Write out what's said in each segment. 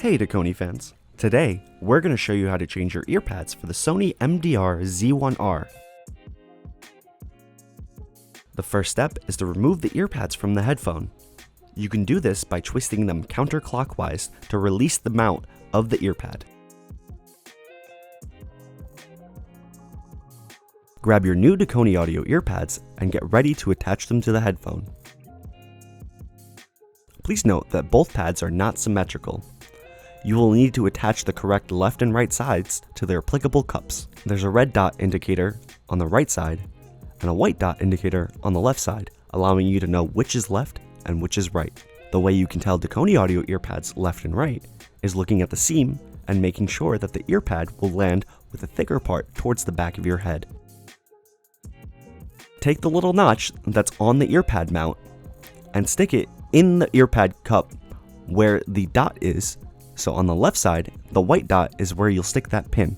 Hey Dekoni fans! Today, we're going to show you how to change your earpads for the Sony MDR Z1R. The first step is to remove the earpads from the headphone. You can do this by twisting them counterclockwise to release the mount of the earpad. Grab your new Dekoni audio earpads and get ready to attach them to the headphone. Please note that both pads are not symmetrical. You will need to attach the correct left and right sides to their applicable cups. There's a red dot indicator on the right side and a white dot indicator on the left side, allowing you to know which is left and which is right. The way you can tell Dekoni audio earpads left and right is looking at the seam and making sure that the earpad will land with a thicker part towards the back of your head. Take the little notch that's on the earpad mount and stick it in the earpad cup where the dot is. So on the left side, the white dot is where you'll stick that pin.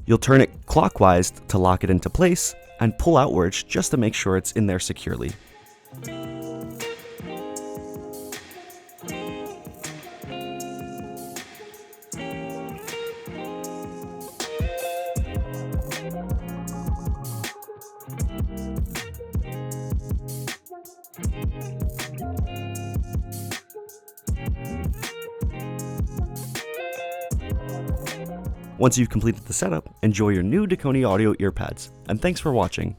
You'll turn it clockwise to lock it into place and pull outwards just to make sure it's in there securely. Once you've completed the setup, enjoy your new Dekoni audio earpads, and thanks for watching.